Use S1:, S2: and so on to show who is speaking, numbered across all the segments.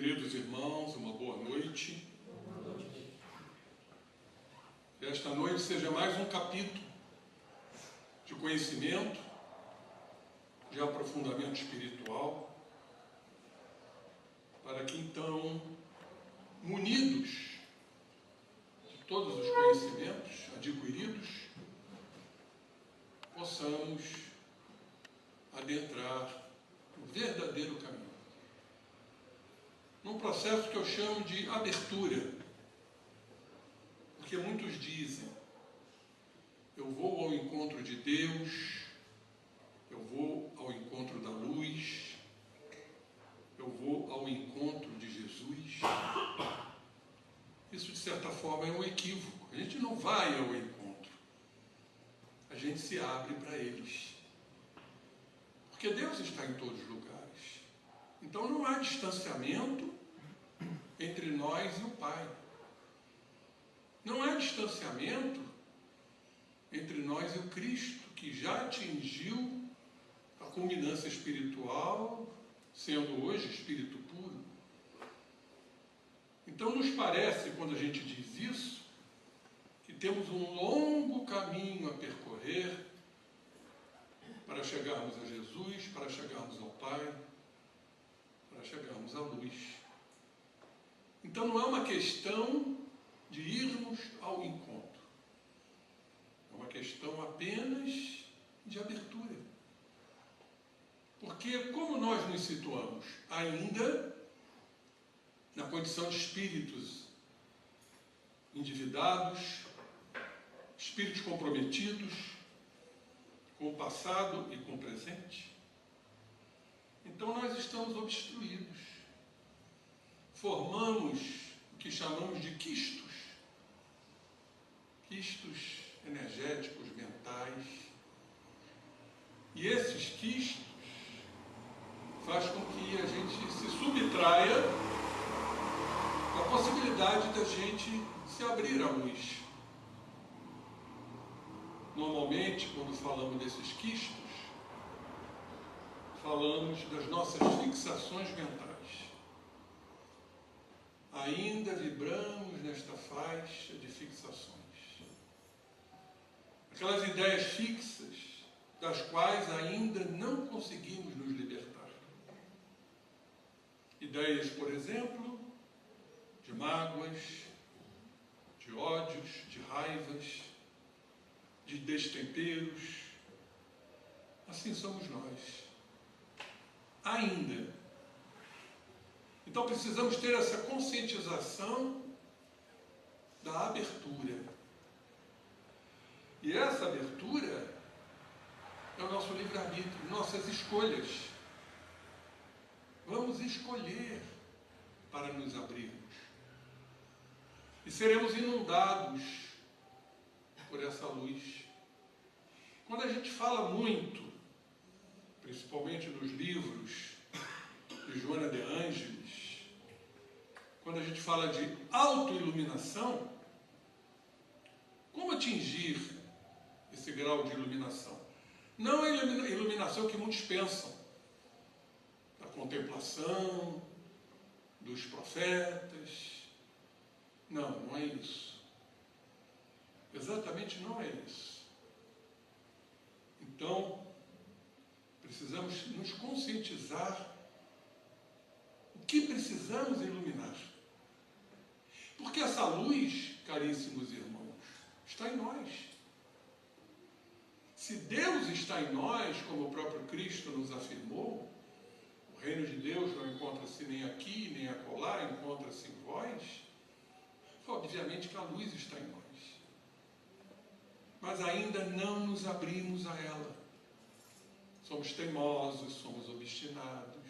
S1: Queridos irmãos, uma boa noite. Que esta noite seja mais um capítulo de conhecimento, de aprofundamento espiritual, para que então, munidos de todos os conhecimentos adquiridos, possamos adentrar no verdadeiro caminho. Num processo que eu chamo de abertura, porque muitos dizem: eu vou ao encontro de Deus, eu vou ao encontro da luz, eu vou ao encontro de Jesus. Isso, de certa forma, é um equívoco. A gente não vai ao encontro, a gente se abre para eles, porque Deus está em todos os lugares. Então não há distanciamento entre nós e o Pai. Não há distanciamento entre nós e o Cristo, que já atingiu a culminância espiritual, sendo hoje Espírito puro. Então nos parece, quando a gente diz isso, que temos um longo caminho a percorrer para chegarmos a Jesus, para chegarmos ao Pai, para chegarmos à luz. Então não é uma questão de irmos ao encontro. É uma questão apenas de abertura. Porque como nós nos situamos ainda na condição de espíritos endividados, espíritos comprometidos com o passado e com o presente, então nós estamos obstruídos. Formamos o que chamamos de quistos energéticos, mentais. E esses quistos faz com que a gente se subtraia da possibilidade da gente se abrir à luz. Normalmente, quando falamos desses quistos, falamos das nossas fixações mentais. Ainda vibramos nesta faixa de fixações. Aquelas ideias fixas das quais ainda não conseguimos nos libertar. Ideias, por exemplo, de mágoas, de ódios, de raivas, de destemperos. Assim somos nós. Ainda. Então precisamos ter essa conscientização da abertura. E essa abertura é o nosso livre-arbítrio, nossas escolhas. Vamos escolher para nos abrirmos. E seremos inundados por essa luz. Quando a gente fala muito, principalmente nos livros de Joana de Ângelis, quando a gente fala de autoiluminação, como atingir esse grau de iluminação? Não é a iluminação que muitos pensam, da contemplação, dos profetas. Não, não é isso. Exatamente não é isso. Então, precisamos nos conscientizar o que precisamos iluminar. Porque essa luz, caríssimos irmãos, está em nós. Se Deus está em nós, como o próprio Cristo nos afirmou, o reino de Deus não encontra-se nem aqui, nem acolá, encontra-se em vós, obviamente que a luz está em nós. Mas ainda não nos abrimos a ela. Somos teimosos, somos obstinados,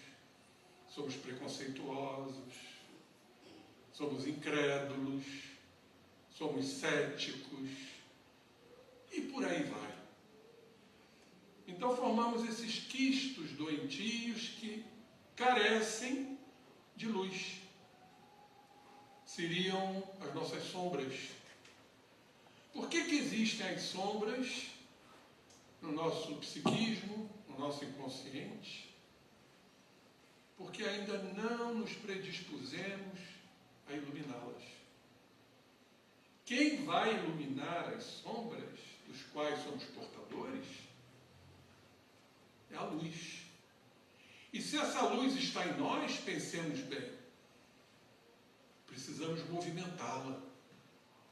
S1: somos preconceituosos, somos incrédulos, somos céticos, e por aí vai. Então formamos esses quistos doentios que carecem de luz. Seriam as nossas sombras. Por que existem as sombras no nosso psiquismo, no nosso inconsciente? porque ainda não nos predispusemos a iluminá-las. Quem vai iluminar as sombras dos quais somos portadores é a luz. E se essa luz está em nós, pensemos bem, precisamos movimentá-la,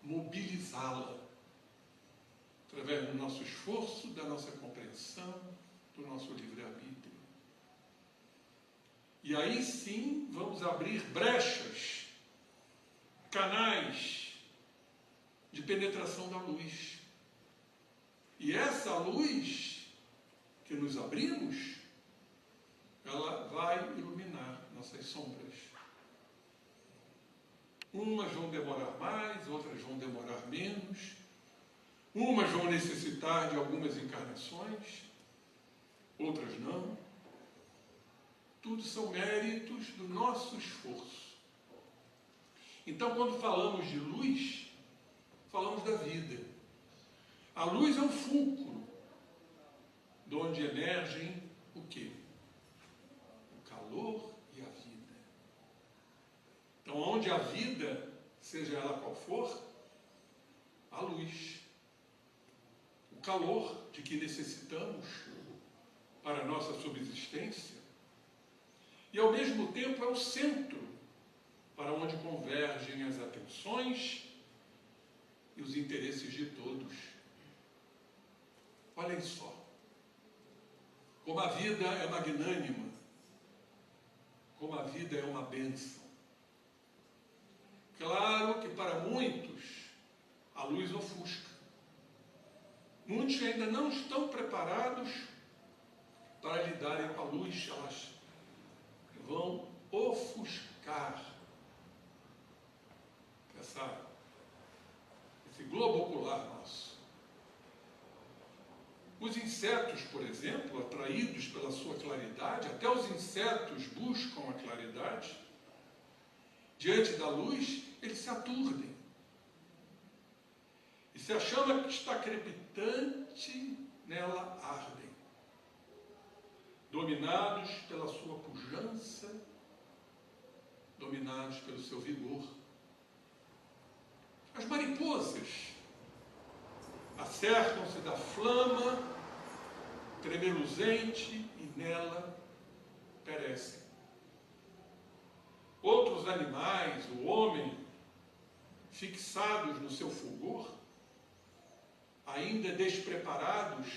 S1: mobilizá-la, através do nosso esforço, da nossa compreensão, do nosso livre-arbítrio. E aí sim vamos abrir brechas, canais de penetração da luz. E essa luz que nos abrimos, ela vai iluminar nossas sombras. Umas vão demorar mais, outras vão demorar menos. Umas vão necessitar de algumas encarnações, outras não. Tudo são méritos do nosso esforço. Então, quando falamos de luz, falamos da vida. A luz é um fulcro, de onde emergem o quê? O calor e a vida. Então, onde a vida, seja ela qual for, a luz. O calor de que necessitamos para a nossa subsistência. E, ao mesmo tempo, é o centro para onde convergem as atenções e os interesses de todos. Olhem só, como a vida é magnânima, como a vida é uma bênção. Claro que para muitos a luz ofusca. Muitos ainda não estão preparados para lidarem com a luz, elas vão ofuscar esse globo ocular nosso. Os insetos, por exemplo, atraídos pela sua claridade, até os insetos buscam a claridade, diante da luz, eles se aturdem. E se a chama que está crepitante, nela ardem. Dominados pela sua pujança, dominados pelo seu vigor. As mariposas acercam-se da flama tremeluzente e nela perecem. Outros animais, o homem, fixados no seu fulgor, ainda despreparados,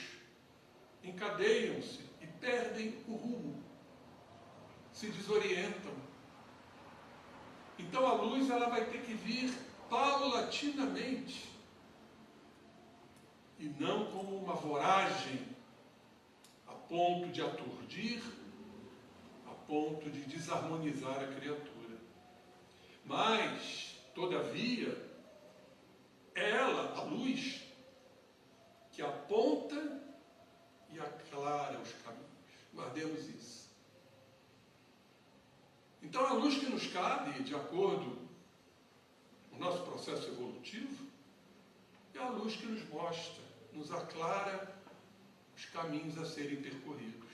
S1: encadeiam-se e perdem o rumo, se desorientam. Então a luz ela vai ter que vir paulatinamente e não como uma voragem a ponto de aturdir, a ponto de desarmonizar a criatura. Mas, todavia, é ela, a luz, que aponta e aclara os caminhos. Guardemos isso. Então, a luz que nos cabe, de acordo com o nosso processo evolutivo, é a luz que nos mostra, nos aclara os caminhos a serem percorridos.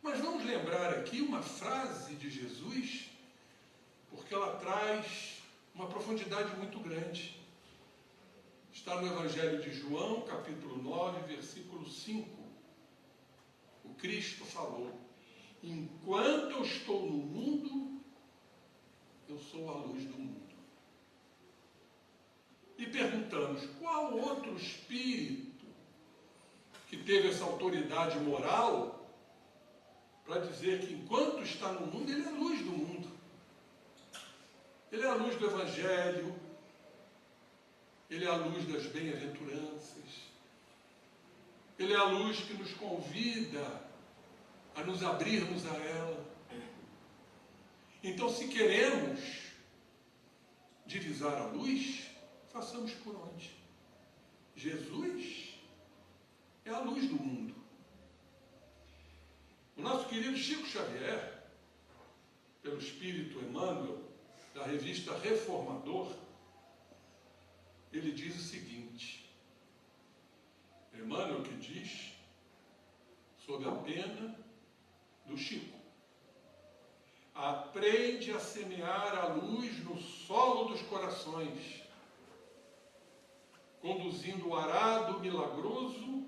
S1: Mas vamos lembrar aqui uma frase de Jesus, porque ela traz uma profundidade muito grande. Está no Evangelho de João, capítulo 9, versículo 5. O Cristo falou: enquanto eu estou no mundo, eu sou a luz do mundo. E perguntamos, qual outro espírito que teve essa autoridade moral para dizer que enquanto está no mundo, ele é a luz do mundo? Ele é a luz do Evangelho, ele é a luz das bem-aventuranças, ele é a luz que nos convida a nos abrirmos a ela. Então, se queremos divisar a luz, façamos por onde? Jesus é a luz do mundo. O nosso querido Chico Xavier, pelo Espírito Emmanuel, da revista Reformador, ele diz o seguinte: Emmanuel que diz, sob a pena do Chico, aprende a semear a luz no solo dos corações, conduzindo o arado milagroso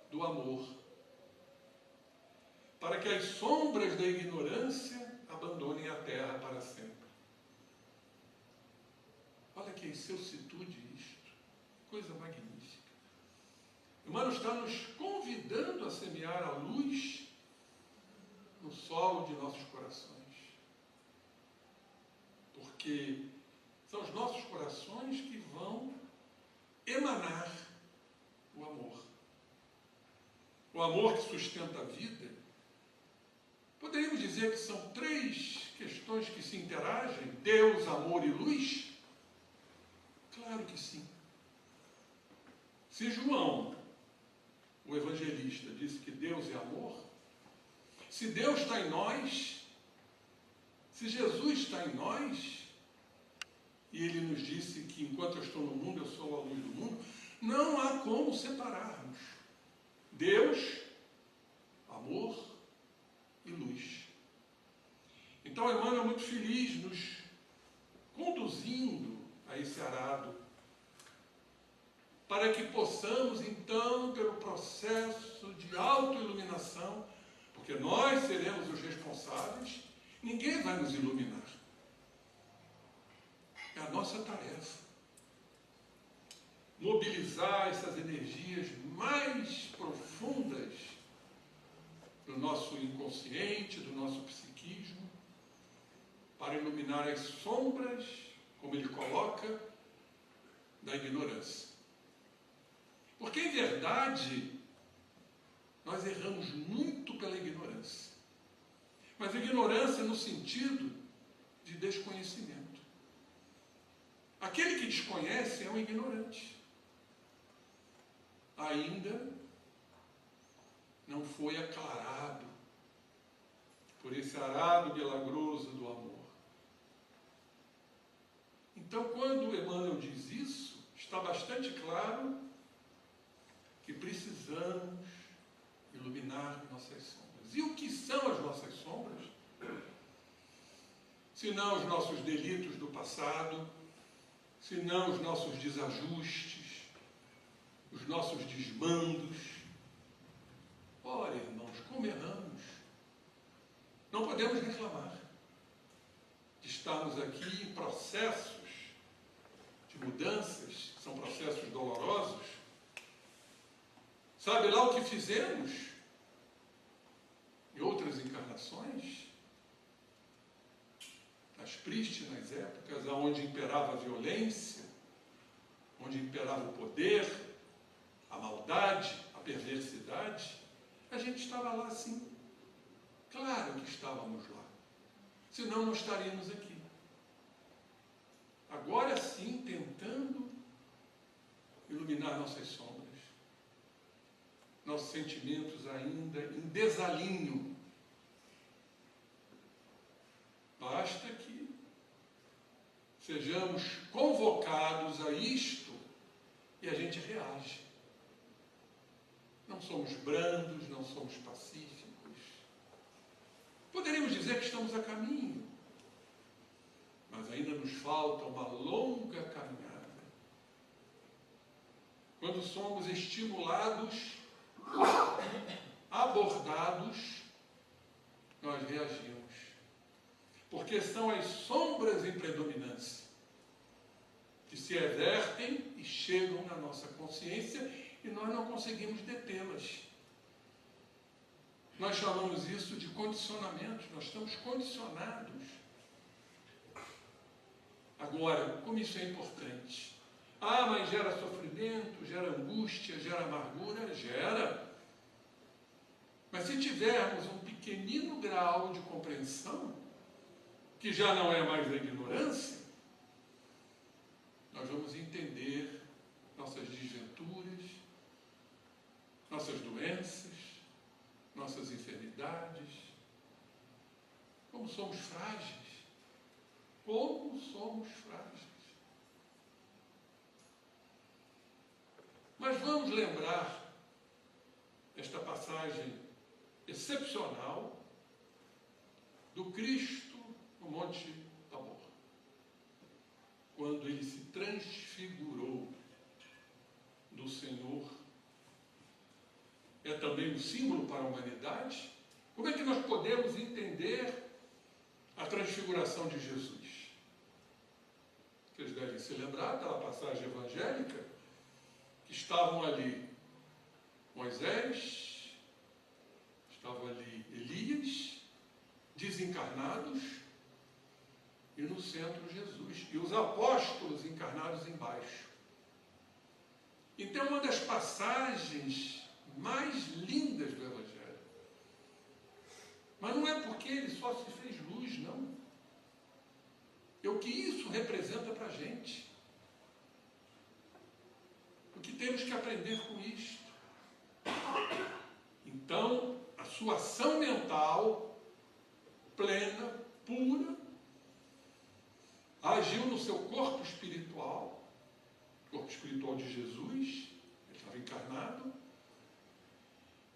S1: do amor, para que as sombras da ignorância abandonem a terra para sempre. Olha que excelsitude isto, coisa magnífica. Emmanuel está nos convidando a semear a luz no solo de nossos corações, porque são os nossos corações que vão emanar o amor. O amor que sustenta a vida. Poderíamos dizer que são três questões que se interagem: Deus, amor e luz? Claro que sim. Se João, o evangelista, disse que Deus é amor, se Deus está em nós, se Jesus está em nós, e Ele nos disse que enquanto eu estou no mundo, eu sou a luz do mundo, não há como separarmos Deus, amor e luz. Então Emmanuel é muito feliz nos conduzindo a esse arado, para que possamos então, pelo processo de autoiluminação, porque nós seremos os responsáveis, ninguém vai nos iluminar. É a nossa tarefa mobilizar essas energias mais profundas do nosso inconsciente, do nosso psiquismo, para iluminar as sombras, como ele coloca, da ignorância. Porque, em verdade, nós erramos muito pela ignorância. Mas ignorância no sentido de desconhecimento. Aquele que desconhece é um ignorante. Ainda não foi aclarado por esse arado milagroso do amor. Então, quando Emmanuel diz isso, está bastante claro que precisamos iluminar nossas sombras. E o que são as nossas sombras? Se não os nossos delitos do passado, se não os nossos desajustes, os nossos desmandos. Ora, irmãos, como erramos? Não podemos reclamar de estarmos aqui em processos de mudanças, que são processos dolorosos. Sabe lá o que fizemos em outras encarnações? Nas prístinas épocas, onde imperava a violência, onde imperava o poder, a maldade, a perversidade, a gente estava lá sim. Claro que estávamos lá. Senão não estaríamos aqui. Agora sim, tentando iluminar nossas sombras, nossos sentimentos ainda em desalinho. Basta que sejamos convocados a isto e a gente reage. Não somos brandos, não somos pacíficos. Poderíamos dizer que estamos a caminho, mas ainda nos falta uma longa caminhada. Quando somos estimulados, abordados, nós reagimos. Porque são as sombras em predominância que se evertem e chegam na nossa consciência e nós não conseguimos detê-las. Nós chamamos isso de condicionamento, nós estamos condicionados. Agora, como isso é importante? Ah, mas gera sofrimento, gera angústia, gera amargura? Gera. Mas se tivermos um pequenino grau de compreensão, que já não é mais a ignorância, nós vamos entender nossas desventuras, nossas doenças, nossas enfermidades, como somos frágeis. Como somos frágeis. Mas vamos lembrar esta passagem excepcional do Cristo no Monte Tabor, quando ele se transfigurou do Senhor, é também um símbolo para a humanidade. Como é que nós podemos entender a transfiguração de Jesus? Vocês devem se lembrar daquela passagem evangélica, que estavam ali Moisés, estava ali Elias, desencarnados, e no centro Jesus, e os apóstolos encarnados embaixo. Então, uma das passagens mais lindas do Evangelho. Mas não é porque ele só se fez luz, não. É o que isso representa para a gente. O que temos que aprender com isto. Então, a sua ação mental, plena, pura, agiu no seu corpo espiritual de Jesus, ele estava encarnado,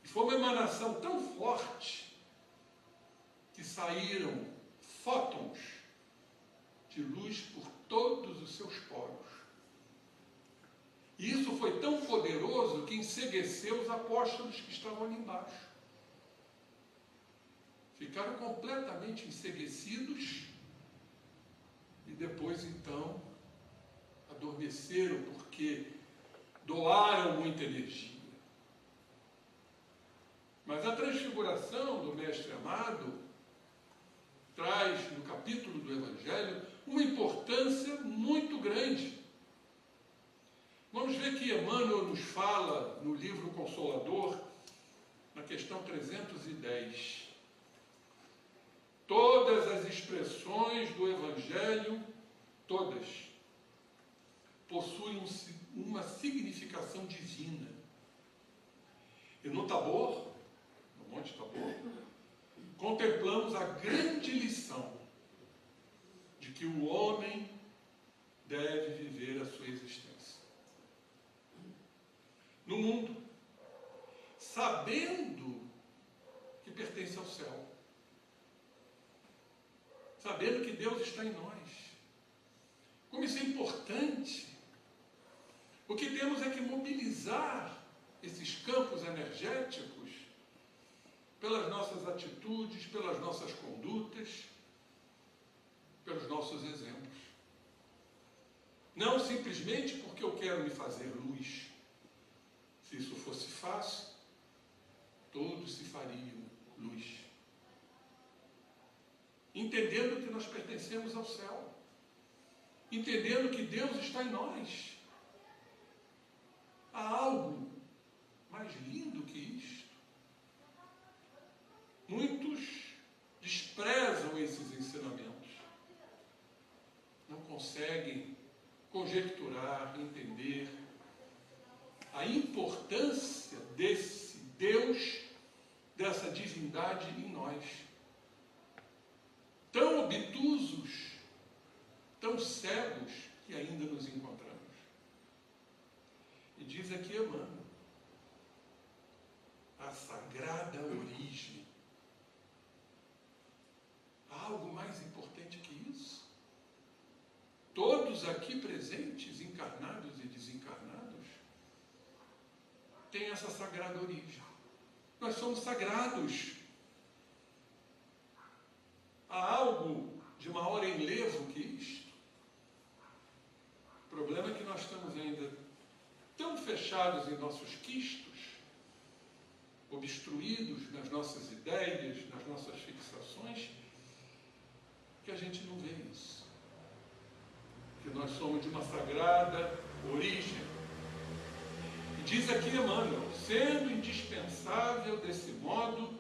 S1: e foi uma emanação tão forte que saíram fótons de luz por todos os seus poros. E isso foi tão poderoso que encegueceu os apóstolos que estavam ali embaixo. Ficaram completamente enceguecidos e depois, então, adormeceram porque doaram muita energia. Mas a transfiguração do Mestre amado traz, no capítulo do Evangelho, uma importância muito grande. Vamos ver que Emmanuel nos fala no livro Consolador, na questão 310. Todas as expressões do Evangelho, todas, possuem uma significação divina. E no Tabor, no Monte Tabor, contemplamos a grande lição de que o homem deve viver a sua existência no mundo, sabendo que pertence ao céu, sabendo que Deus está em nós. Como isso é importante, o que temos é que mobilizar esses campos energéticos pelas nossas atitudes, pelas nossas condutas, pelos nossos exemplos. Não simplesmente porque eu quero me fazer luz. Se isso fosse fácil, todos se fariam luz. Entendendo que nós pertencemos ao céu. Entendendo que Deus está em nós. Há algo mais lindo que isto. Muitos desprezam esses ensinamentos. Não conseguem conjecturar, entender a importância desse Deus, dessa divindade em nós. Tão obtusos, tão cegos que ainda nos encontramos. E diz aqui Emmanuel, a sagrada origem. Há algo mais importante que isso? Todos aqui presentes, encarnados e desencarnados, têm essa sagrada origem. Nós somos sagrados. Há algo de maior enlevo que isto? O problema é que nós estamos ainda tão fechados em nossos quistos, obstruídos nas nossas ideias, nas nossas fixações, que a gente não vê isso. Que nós somos de uma sagrada origem. E diz aqui Emmanuel, sendo indispensável desse modo,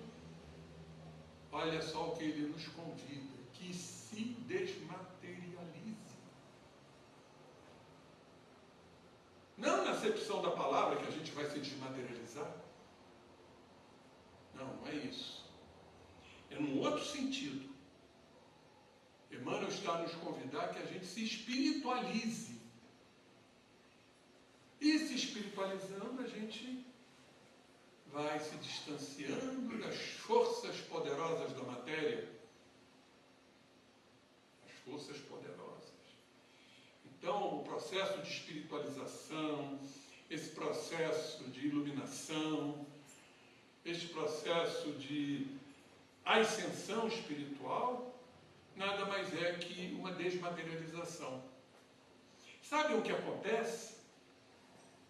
S1: olha só o que ele nos convida, que se desmaterialize. Não na acepção da palavra que a gente vai se desmaterializar. Não é isso. É num outro sentido. Emmanuel está a nos convidar que a gente se espiritualize. E se espiritualizando, a gente vai se distanciando das forças poderosas da matéria forças poderosas. Então, o processo de espiritualização, esse processo de iluminação, este processo de ascensão espiritual, nada mais é que uma desmaterialização. Sabe o que acontece?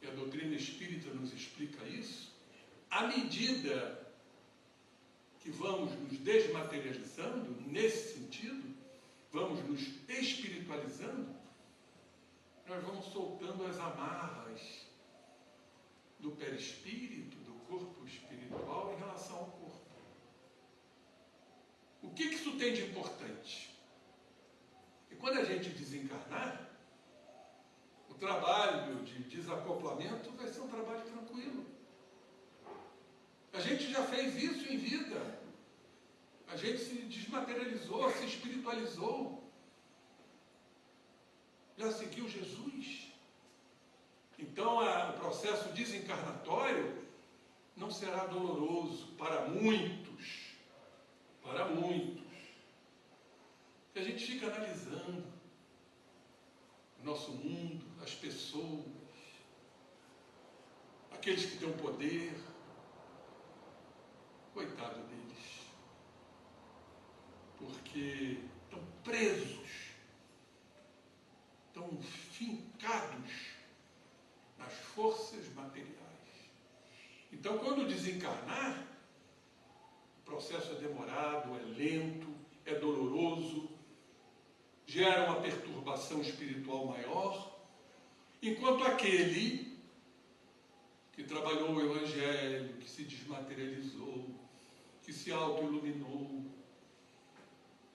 S1: E a doutrina espírita nos explica isso. À medida que vamos nos desmaterializando, nesse sentido, vamos nos espiritualizando, nós vamos soltando as amarras do perispírito, do corpo espiritual em relação ao corpo. O que isso tem de importante? E quando a gente desencarnar, o trabalho de desacoplamento vai ser um trabalho tranquilo. A gente já fez isso em vida. A gente se desmaterializou, se espiritualizou. Já seguiu Jesus. Então, o processo desencarnatório não será doloroso para muitos. Para muitos. Porque a gente fica analisando o nosso mundo, as pessoas, aqueles que têm o poder. Coitado deles. Porque estão presos, estão fincados nas forças materiais. Então, quando desencarnar, o processo é demorado, é lento, é doloroso, gera uma perturbação espiritual maior, enquanto aquele que trabalhou o Evangelho, que se desmaterializou, que se auto-iluminou,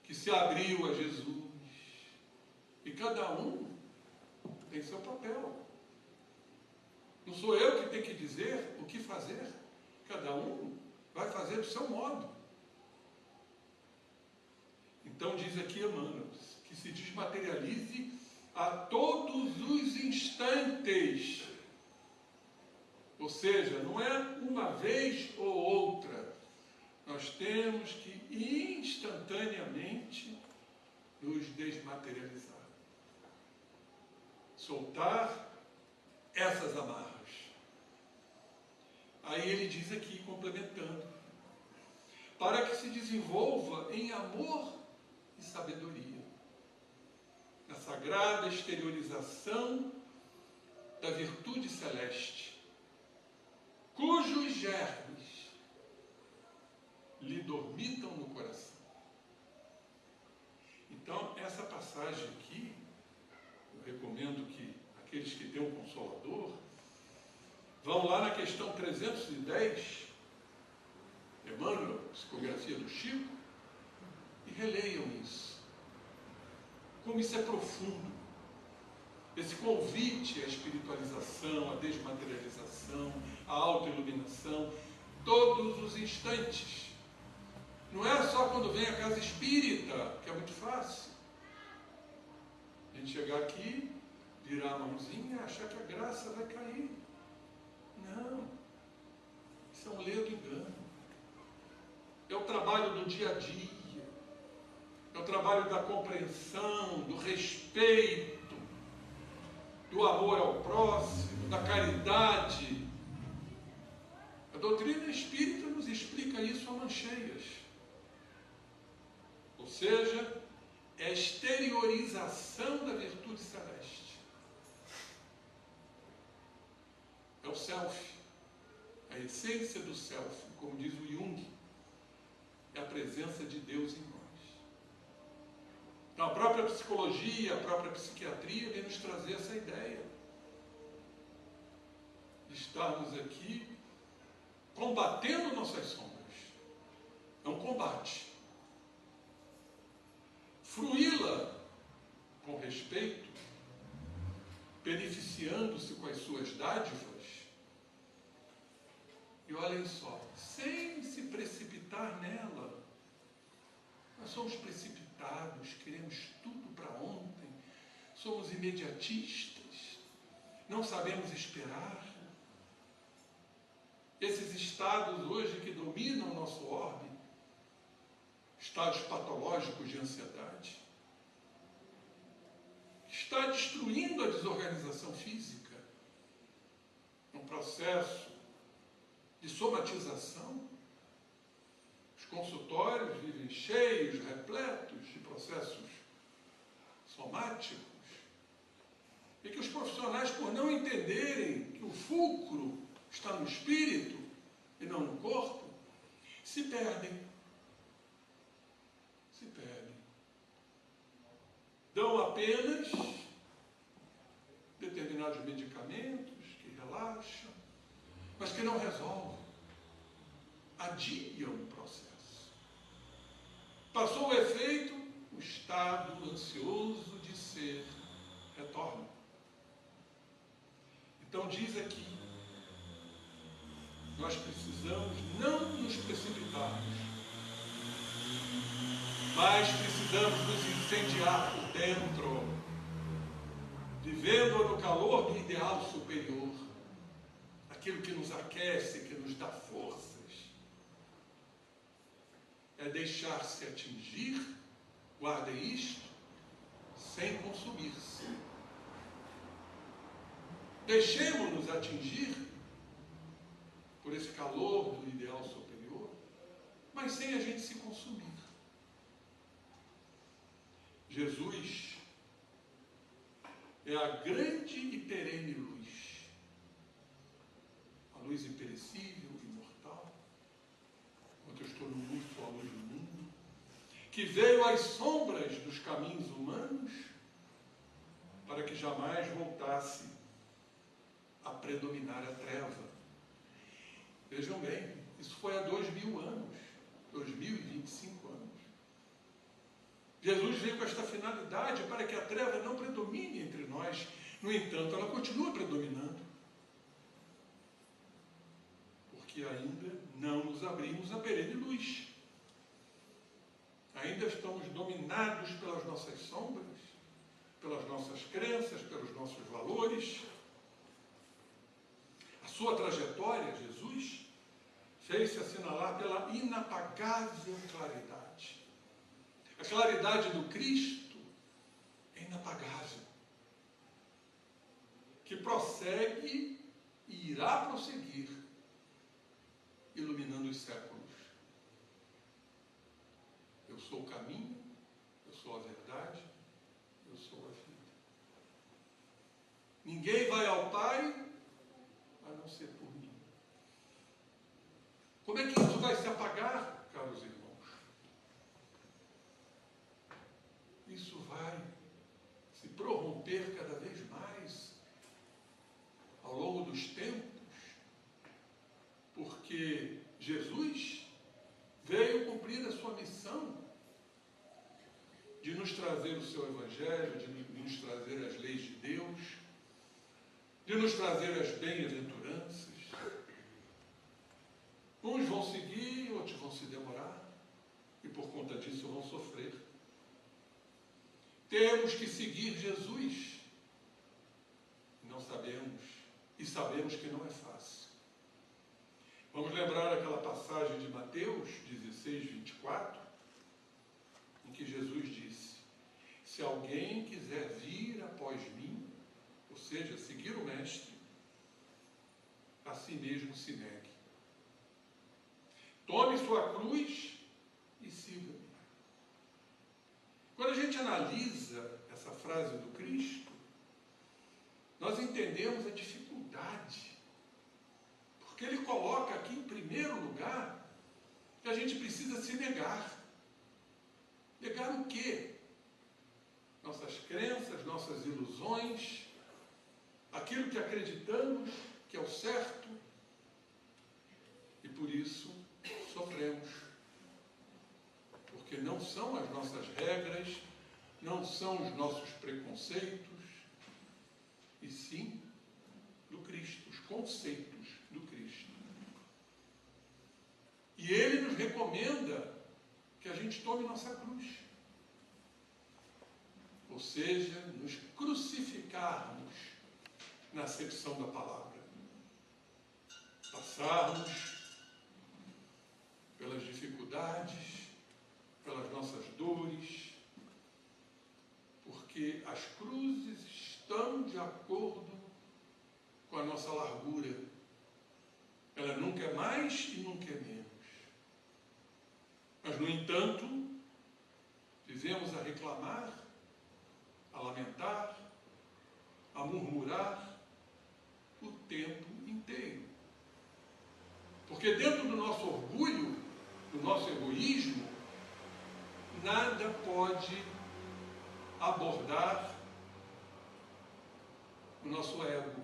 S1: que se abriu a Jesus, e cada um tem seu papel. Não sou eu que tenho que dizer o que fazer, cada um vai fazer do seu modo. Então diz aqui Emmanuel, que se desmaterialize a todos os instantes. Ou seja, não é uma vez ou outra. Nós temos que instantaneamente nos desmaterializar. Soltar essas amarras. Aí ele diz aqui, complementando, para que se desenvolva em amor e sabedoria, na sagrada exteriorização da virtude celeste, cujos germes lhe dormitam no coração. Então, essa passagem aqui, eu recomendo que aqueles que têm um Consolador vão lá na questão 310, Emmanuel, Psicografia do Chico, e releiam isso. Como isso é profundo. Esse convite à espiritualização, à desmaterialização, à autoiluminação, todos os instantes. Não é só quando vem a casa espírita, que é muito fácil. A gente chegar aqui, virar a mãozinha e achar que a graça vai cair. Não. Isso é um ledo engano. É o trabalho do dia a dia. É o trabalho da compreensão, do respeito, do amor ao próximo, da caridade. A doutrina espírita nos explica isso a mancheias. Ou seja, é a exteriorização da virtude celeste. É o self, a essência do self, como diz o Jung, é a presença de Deus em nós. Então a própria psicologia, a própria psiquiatria vem nos trazer essa ideia de estarmos aqui combatendo nossas sombras. É um combate. Fruí-la com respeito, beneficiando-se com as suas dádivas, e olhem só, sem se precipitar nela. Nós somos precipitados, queremos tudo para ontem, somos imediatistas, não sabemos esperar. Esses estados hoje que dominam o nosso orbe, estados patológicos de ansiedade, está destruindo a desorganização física, um processo de somatização. Os consultórios vivem cheios, repletos de processos somáticos, e que os profissionais, por não entenderem que o fulcro está no espírito e não no corpo, se perdem. Se perdem. Dão apenas determinados medicamentos que relaxam, mas que não resolvem. Adiam o processo. Passou o efeito, o estado ansioso de ser retorna. Então diz aqui, nós precisamos não nos precipitarmos, mas precisamos nos incendiar por dentro, vivendo no calor do ideal superior, aquilo que nos aquece, que nos dá forças. É deixar-se atingir, guardem isto, sem consumir-se. Deixemos-nos atingir por esse calor do ideal superior, mas sem a gente se consumir. Jesus é a grande e perene luz, a luz imperecível, imortal. Enquanto eu estou no mundo, sou a luz do mundo, que veio às sombras dos caminhos humanos para que jamais voltasse a predominar a treva. Vejam bem, isso foi há 2000 anos, 2025 anos. Jesus veio com esta finalidade para que a treva não predomine entre nós. No entanto, ela continua predominando. Porque ainda não nos abrimos à perene luz. Ainda estamos dominados pelas nossas sombras, pelas nossas crenças, pelos nossos valores. A sua trajetória, Jesus, fez-se assinalar pela inapagável claridade. A claridade do Cristo é inapagável, que prossegue e irá prosseguir, iluminando os séculos. Eu sou o caminho, eu sou a verdade, eu sou a vida. Ninguém vai ao Pai a não ser por mim. Como é que isso vai se apagar, caros irmãos? Isso vai se prorromper cada vez mais ao longo dos tempos, porque Jesus veio cumprir a sua missão de nos trazer o seu Evangelho, de nos trazer as leis de Deus, de nos trazer as bem-aventuranças. Uns vão seguir, outros vão se demorar, e por conta disso vão sofrer. Temos que seguir Jesus. Não sabemos, e sabemos que não é fácil. Vamos lembrar aquela passagem de Mateus 16, 24, em que Jesus disse: se alguém quiser vir após mim, ou seja, seguir o Mestre, a si mesmo se negue. Tome sua cruz e siga-me. Quando a gente analisa essa frase do Cristo, nós entendemos a dificuldade, porque ele coloca aqui em primeiro lugar que a gente precisa se negar. Negar o quê? Nossas crenças, nossas ilusões, aquilo que acreditamos que é o certo, e por isso sofremos. Porque não são as nossas regras, não são os nossos preconceitos, e sim do Cristo, os conceitos do Cristo. E ele nos recomenda que a gente tome nossa cruz. Ou seja, nos crucificarmos na acepção da palavra. Passarmos pelas dificuldades, pelas nossas dores, porque as cruzes estão de acordo com a nossa largura. Ela nunca é mais e nunca é menos. Mas, no entanto, vivemos a reclamar, a lamentar, a murmurar o tempo inteiro. Porque dentro do nosso orgulho, do nosso egoísmo, nada pode abordar o nosso ego.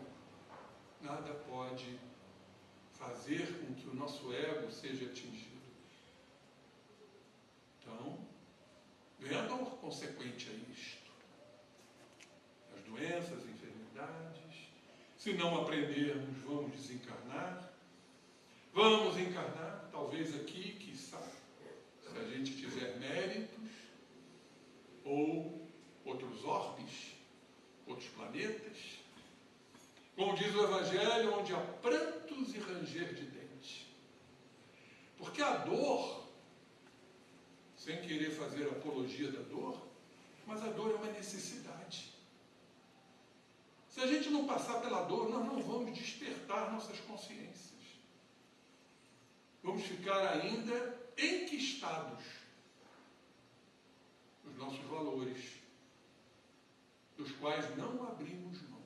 S1: Nada pode fazer com que o nosso ego seja atingido. Então, vem a dor consequente a isto. As doenças, as enfermidades. Se não aprendermos, vamos desencarnar. Vamos encarnar, talvez aqui, quiçá, se a gente tiver méritos, ou outros orbes, outros planetas. Como diz o Evangelho, onde há prantos e ranger de dentes. Porque a dor, sem querer fazer apologia da dor, mas a dor é uma necessidade. Se a gente não passar pela dor, nós não vamos despertar nossas consciências. Vamos ficar ainda enquistados nos nossos valores, dos quais não abrimos mão.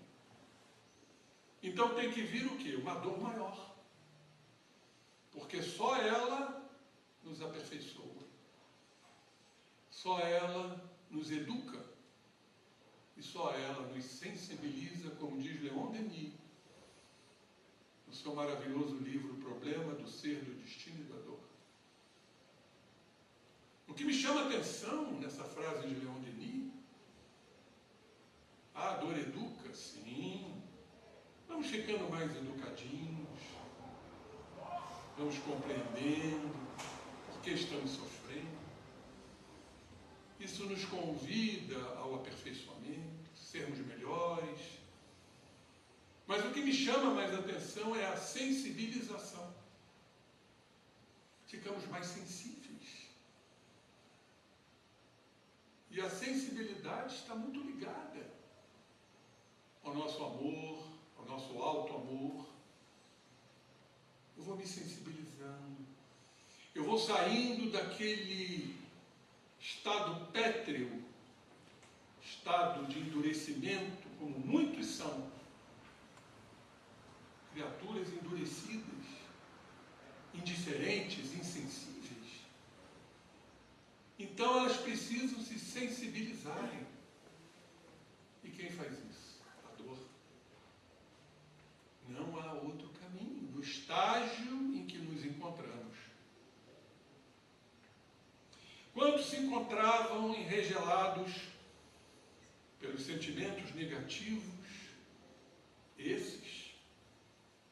S1: Então tem que vir o quê? Uma dor maior. Porque só ela nos aperfeiçoa. Só ela nos educa. E só ela nos sensibiliza, como diz Leon Denis, no seu maravilhoso livro O Problema do Ser, do Destino e da Dor. O que me chama a atenção nessa frase de Leon Denis, a dor educa, sim. Vamos ficando mais educadinhos, vamos compreendendo por que estamos sofrendo. Isso nos convida ao aperfeiçoamento, sermos melhores. Mas o que me chama mais atenção é a sensibilização. Ficamos mais sensíveis. E a sensibilidade está muito ligada ao nosso amor, ao nosso alto amor. Eu vou me sensibilizando. Eu vou saindo daquele estado pétreo, estado de endurecimento, como muitos são. Criaturas endurecidas, indiferentes, insensíveis. Então elas precisam se sensibilizarem. E quem faz isso? A dor. Não há outro caminho, no estágio em que nos encontramos. Quantos se encontravam enregelados pelos sentimentos negativos, esses,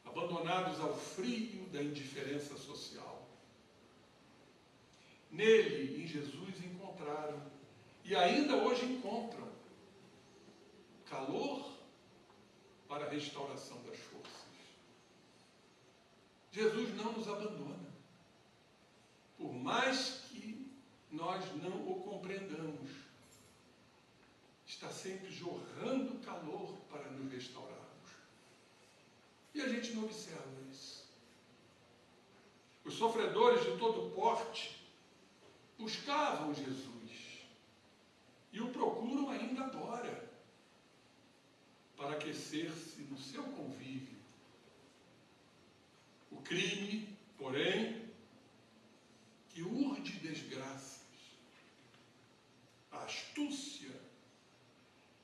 S1: abandonados ao frio da indiferença social. Nele, em Jesus, encontraram, e ainda hoje encontram, calor para a restauração das forças. Jesus não nos abandona, por mais que nós não o compreendamos. Está sempre jorrando calor para nos restaurarmos. E a gente não observa isso. Os sofredores de todo porte buscavam Jesus e o procuram ainda agora para aquecer-se no seu convívio. O crime, porém, que urde desgraças, a astúcia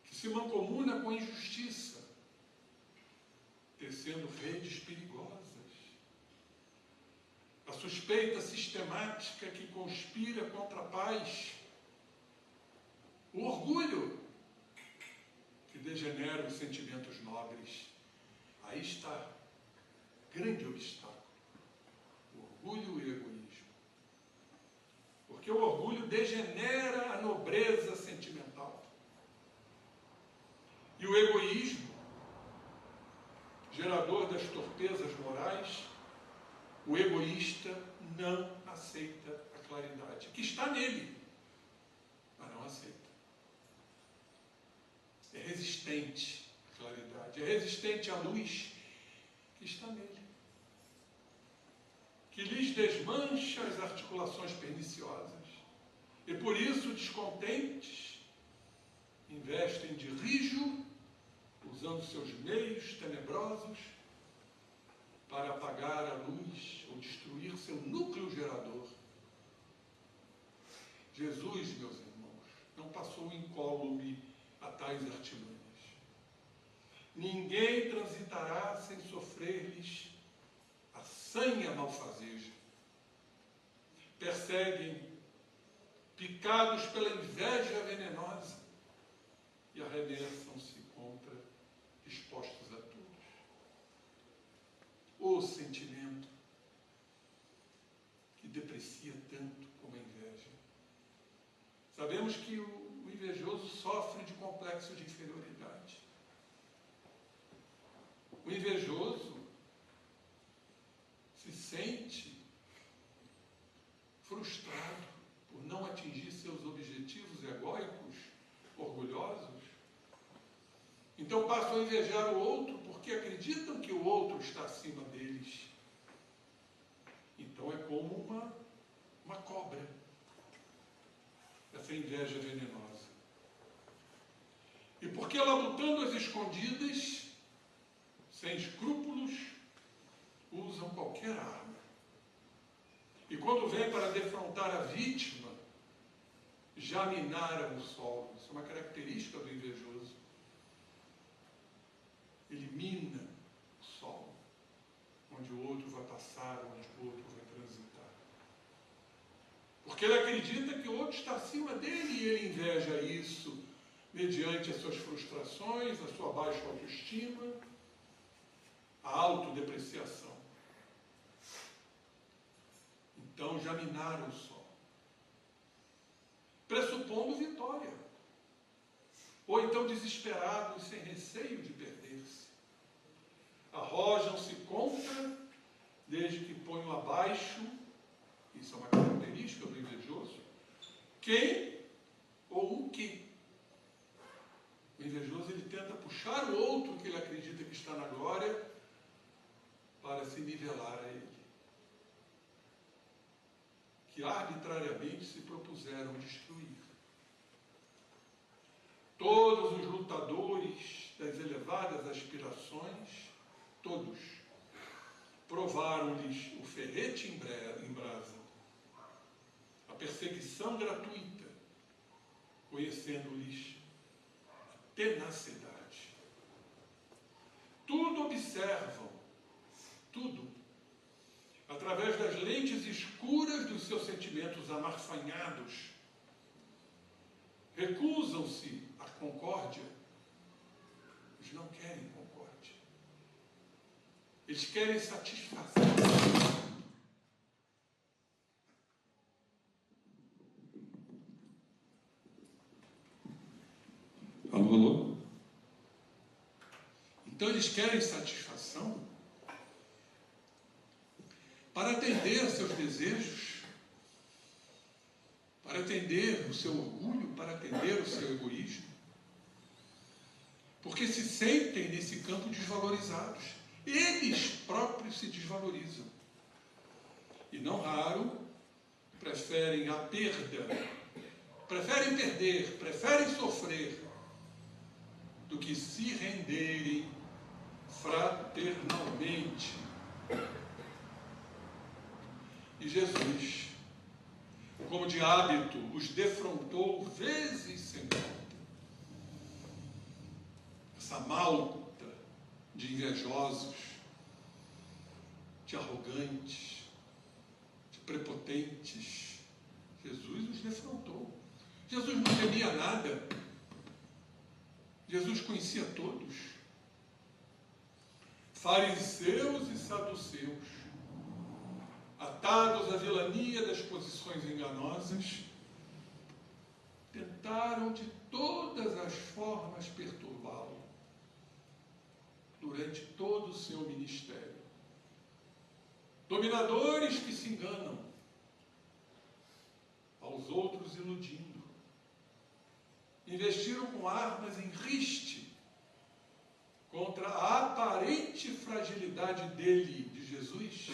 S1: que se mancomuna com a injustiça, tecendo redes perigosas, a suspeita sistemática que conspira contra a paz, o orgulho que degenera os sentimentos nobres. Aí está grande obstáculo, o orgulho e o egoísmo. Porque o orgulho degenera a nobreza sentimental. E o egoísmo, gerador das torpezas morais, o egoísta não aceita a claridade, que está nele, mas não aceita. É resistente resistente à claridade, é resistente à luz que está nele, que lhes desmancha as articulações perniciosas. E por isso, descontentes, investem de rijo, usando seus meios tenebrosos para apagar a luz ou destruir seu núcleo gerador. Jesus, meus irmãos, não passou incólume a tais artimanhas. Ninguém transitará sem sofrer-lhes a sanha malfazeja. Perseguem, picados pela inveja venenosa, e arremessam-se contra, expostos a todos. O sentimento que deprecia tanto como a inveja. Sabemos que o invejoso sofre de complexo de inferioridade. O invejoso se sente frustrado por não atingir seus objetivos egóicos, orgulhosos. Então passam a invejar o outro porque acreditam que o outro está acima deles. Então é como uma cobra, essa inveja venenosa. E porque labutando às escondidas, sem escrúpulos, usam qualquer arma. E quando vem para defrontar a vítima, já minaram o solo. Isso é uma característica do invejoso. Ele mina o solo, onde o outro vai passar, onde o outro vai transitar. Porque ele acredita que o outro está acima dele e ele inveja isso mediante as suas frustrações, a sua baixa autoestima, a autodepreciação. Então já minaram o solo, pressupondo vitória, ou então desesperados, sem receio de perder-se. Arrojam-se contra, desde que ponham abaixo, isso é uma característica do invejoso, quem ou o que. O invejoso, ele tenta puxar o outro que ele acredita que está na glória para se nivelar a ele, que arbitrariamente se propuseram destruir. Todos os lutadores das elevadas aspirações, todos, provaram-lhes o ferrete em brasa, a perseguição gratuita, conhecendo-lhes a tenacidade. Tudo observam, tudo, através das lentes escuras dos seus sentimentos amarfanhados. Recusam-se à concórdia. Eles não querem concórdia. Eles querem satisfação. Alô, alô? Então eles querem satisfação para atender a seus desejos, para atender o seu orgulho, para atender o seu egoísmo, porque se sentem nesse campo desvalorizados. Eles próprios se desvalorizam. E não raro, preferem a perda, preferem perder, preferem sofrer, do que se renderem fraternalmente. E Jesus, como de hábito, os defrontou vezes sem conta. Essa malta de invejosos, de arrogantes, de prepotentes, Jesus os defrontou. Jesus não temia nada. Jesus conhecia todos. Fariseus e saduceus, atados à vilania das posições enganosas, tentaram de todas as formas perturbá-lo durante todo o seu ministério. Dominadores que se enganam, aos outros iludindo, investiram com armas em riste contra a aparente fragilidade dele, de Jesus,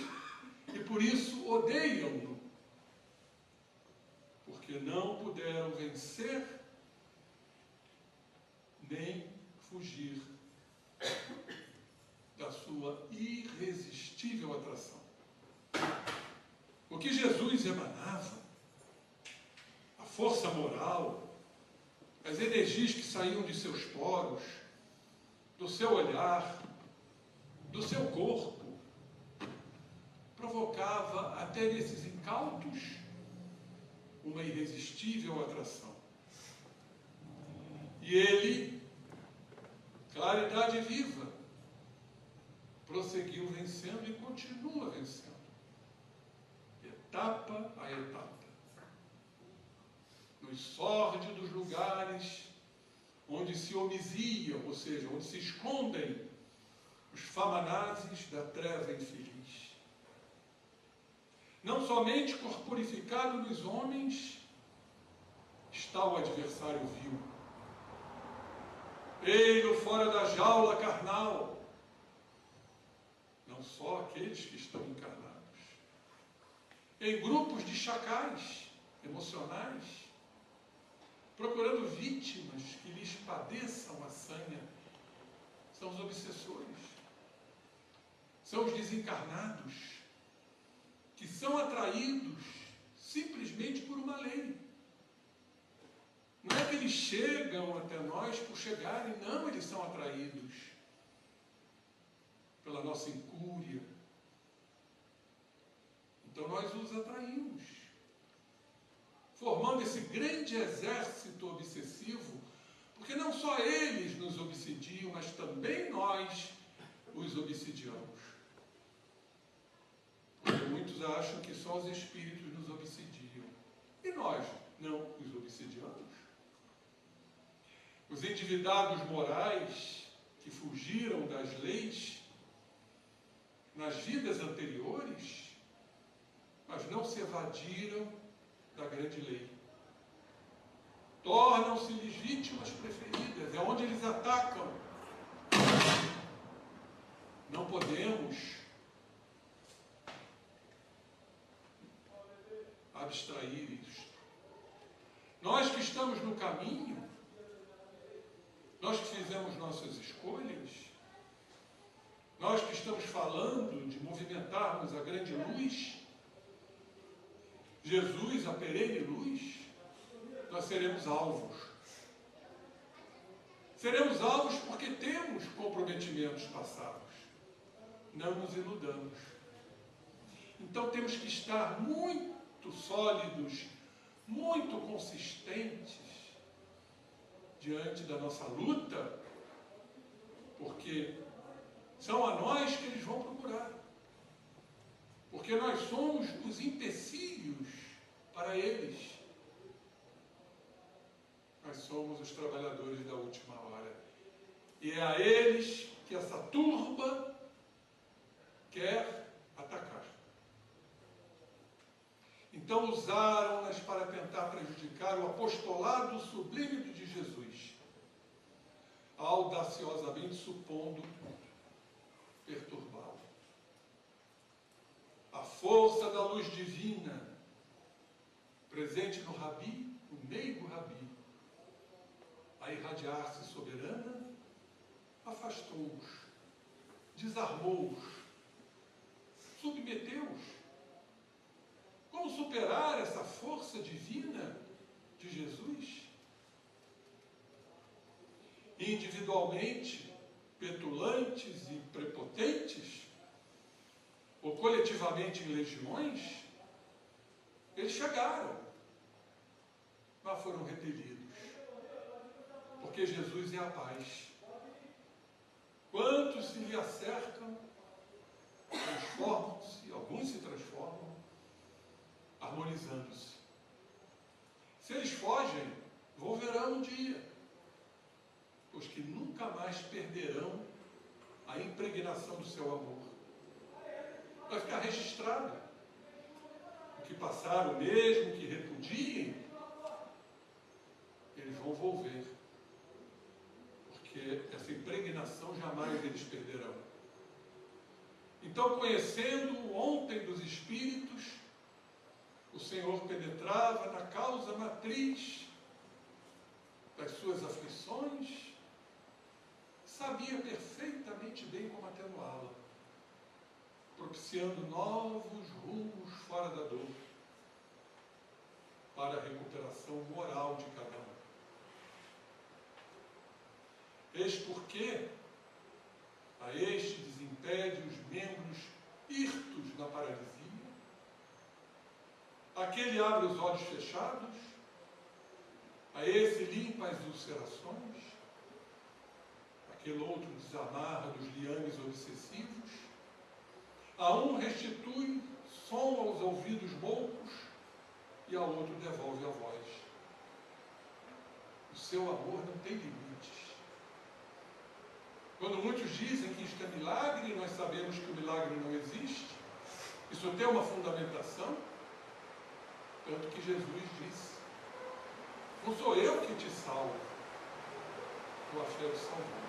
S1: e por isso odeiam-no, porque não puderam vencer nem fugir da sua irresistível atração. O que Jesus emanava, a força moral, as energias que saíam de seus poros, do seu olhar, do seu corpo, provocava até nesses incautos uma irresistível atração. E ele, claridade viva, prosseguiu vencendo e continua vencendo, etapa a etapa, nos sórdidos lugares onde se homisiam, ou seja, onde se escondem os famanazes da treva infeliz. Não somente corporificado nos homens está o adversário vil. Ei-lo fora da jaula carnal. Não só aqueles que estão encarnados. Em grupos de chacais emocionais, procurando vítimas que lhes padeçam a sanha. São os obsessores. São os desencarnados, que são atraídos simplesmente por uma lei. Não é que eles chegam até nós por chegarem, não, eles são atraídos pela nossa incúria. Então nós os atraímos, formando esse grande exército obsessivo, porque não só eles nos obsidiam, mas também nós os obsidiamos. Porque muitos acham que só os espíritos nos obsidiam. E nós não os obsidiamos? Os endividados morais que fugiram das leis nas vidas anteriores, mas não se evadiram da grande lei. Tornam-se-lhes vítimas preferidas, é onde eles atacam. Não podemos abstrair isto. Nós que estamos no caminho, nós que fizemos nossas escolhas, nós que estamos falando de movimentarmos a grande luz, Jesus, a perene luz, nós seremos alvos. Seremos alvos porque temos comprometimentos passados. Não nos iludamos. Então temos que estar muito sólidos, muito consistentes diante da nossa luta, porque são a nós que eles vão procurar. Porque nós somos os empecilhos para eles. Nós somos os trabalhadores da última hora. E é a eles que essa turba quer atacar. Então usaram-nas para tentar prejudicar o apostolado sublime de Jesus, audaciosamente supondo perturbá-lo. A força da luz divina, presente no Rabi, no meigo Rabi, a irradiar-se soberana, afastou-os, desarmou-os, submeteu-os. Como superar essa força divina de Jesus? Individualmente, petulantes e prepotentes, ou coletivamente em legiões, eles chegaram, mas foram repelidos. Porque Jesus é a paz. Quantos se lhe acercam, transformam-se, alguns se transformam, harmonizando-se. Se eles fogem, volverão um dia, pois que nunca mais perderão a impregnação do seu amor. Vai ficar registrado. O que passaram, mesmo que repudiem, eles vão volver. Porque porque essa impregnação jamais eles perderão. Então, conhecendo o ontem dos Espíritos, o Senhor penetrava na causa matriz das suas aflições, sabia perfeitamente bem como atenuá-la, propiciando novos rumos fora da dor, para a recuperação moral de cada um. Eis porque a este desimpede os membros hirtos da paralisia, aquele abre os olhos fechados, a esse limpa as ulcerações, aquele outro desamarra dos liames obsessivos, a um restitui som aos ouvidos moucos e ao outro devolve a voz. O seu amor não tem limites. Quando muitos dizem que isto é milagre, nós sabemos que o milagre não existe. Isso tem uma fundamentação, tanto que Jesus disse: não sou eu que te salvo, tua fé te salvou.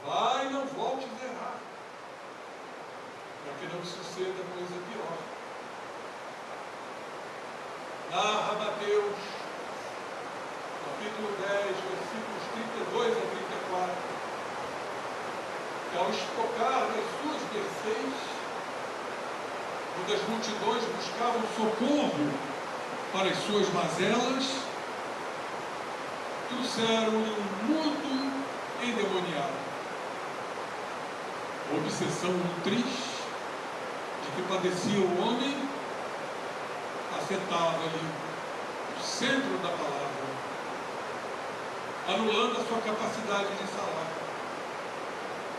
S1: Vai e não voltes a errar, para que não suceda coisa pior. Narra Mateus, capítulo 10, versículos 32 a 34, que ao espocar das suas mercês, quando as multidões buscavam socorro para as suas mazelas, trouxeram-lhe um mudo endemoniado. A obsessão nutriz de que padecia o homem afetava-lhe o centro da palavra, anulando a sua capacidade de falar.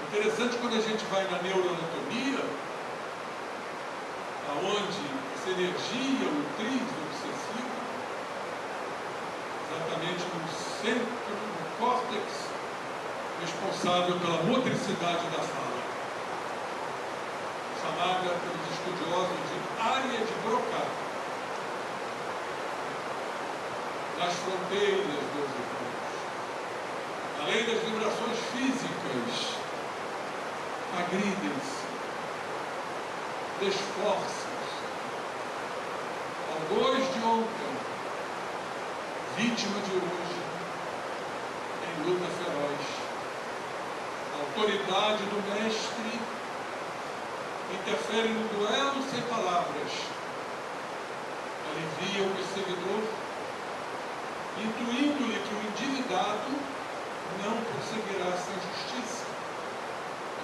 S1: Interessante quando a gente vai na neuroanatomia, aonde essa energia nutriz obsessiva, exatamente no centro, no córtex, responsável pela motricidade da fala, chamada pelos estudiosos de área de Broca. Nas fronteiras, meus irmãos, além das vibrações físicas, agridem-se, desforçam-se. Algoz de ontem, vítima de hoje, em luta feroz. A autoridade do mestre interfere no duelo sem palavras, alivia o perseguidor, intuindo-lhe que o endividado não prosseguirá sem justiça,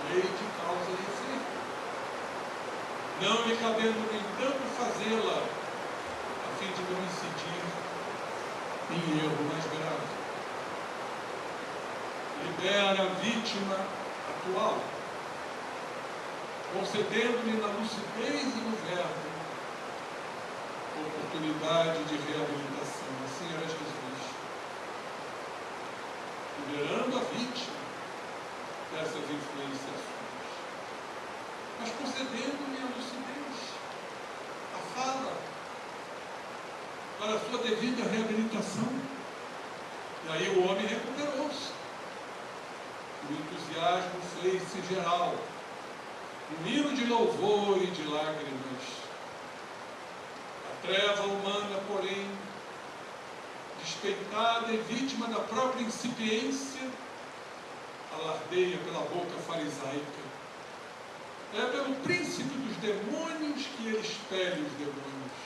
S1: lei de causa e efeito, não lhe cabendo nem tanto fazê-la, a fim de não incidir em erro mais grave. Libera a vítima atual, concedendo-lhe na lucidez e no verbo oportunidade de reabilitação. Assim era Jesus, liberando a vítima dessas influenciações, mas concedendo-lhe a lucidez, a fala, para a sua devida reabilitação. E aí o homem recuperou-se. O entusiasmo fez-se geral, um hino de louvor e de lágrimas. A treva humana, porém, despeitada e vítima da própria incipiência, alardeia pela boca farisaica. É pelo príncipe dos demônios que ele expele os demônios.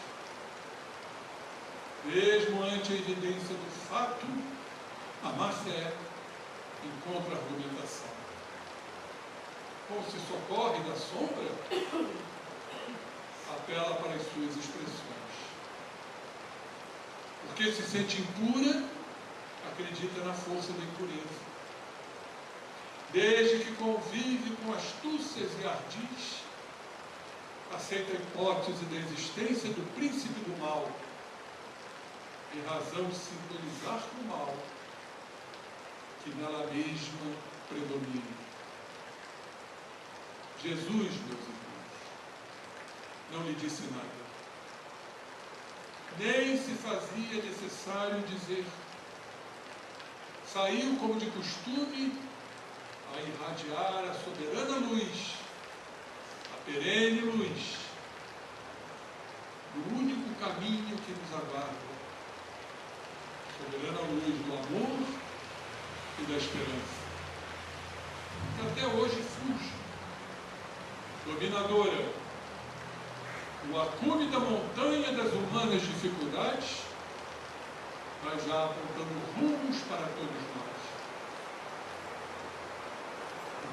S1: Mesmo ante a evidência do fato, a má fé encontra argumentação. Como se socorre da sombra, apela para as suas expressões. Porque se sente impura, acredita na força da impureza. Desde que convive com astúcias e ardis, aceita a hipótese da existência do príncipe do mal, em razão de sintonizar com o mal, que nela mesma predomina. Jesus, meus irmãos, não lhe disse nada. Nem se fazia necessário dizer: saiu como de costume a irradiar a soberana luz, a perene luz, do único caminho que nos aguarda, a soberana luz do amor e da esperança, que até hoje fuge, dominadora, o acume da montanha das humanas dificuldades, mas já apontando rumos para todos nós.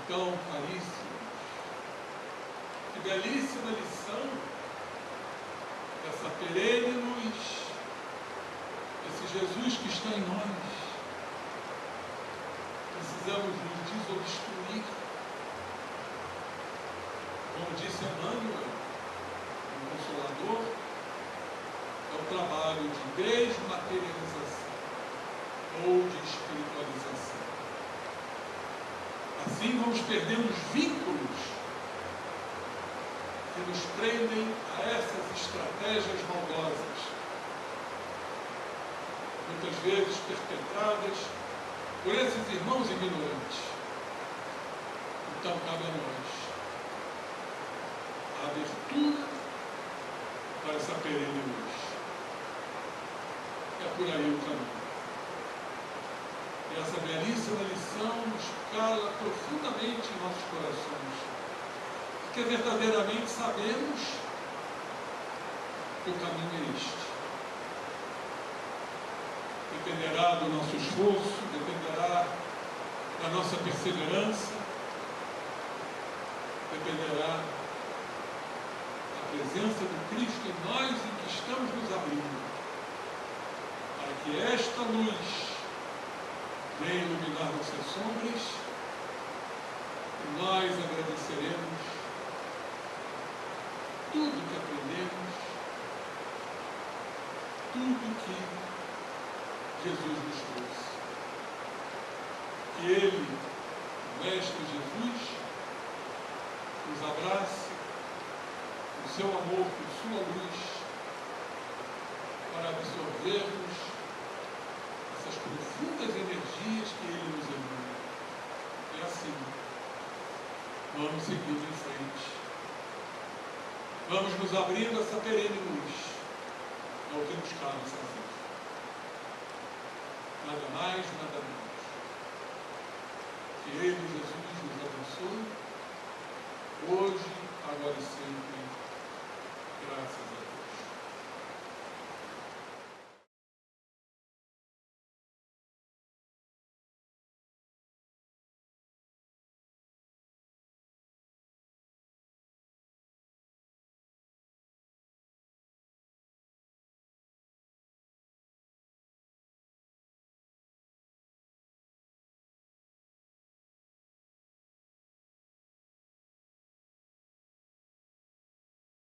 S1: Então, caríssimos, que belíssima lição dessa perene luz, esse Jesus que está em nós. Precisamos nos desobstruir, como disse Emmanuel, o Consolador, é o trabalho de desmaterialização ou de espiritualização. Assim vamos perdendo os vínculos que nos prendem a essas estratégias maldosas, muitas vezes perpetradas por esses irmãos ignorantes. Então cabe a nós a abertura para essa perene luz. É por aí o caminho. E essa belíssima lição nos cala profundamente em nossos corações, porque verdadeiramente sabemos que o caminho é este. Dependerá do nosso esforço, dependerá da nossa perseverança, dependerá da presença do Cristo em nós e que estamos nos abrindo, para que esta luz venha iluminar nossas sombras e nós agradeceremos tudo que aprendemos, tudo que Jesus nos trouxe. Que Ele, o Mestre Jesus, nos abrace com seu amor, com sua luz, para absorvermos essas profundas energias que Ele nos emana. E assim, vamos seguindo em frente. Vamos nos abrindo essa perene luz. É o que nos cabe fazer. Nada mais, nada menos. Que Ele, Jesus, nos abençoe, hoje, agora e sempre. Graças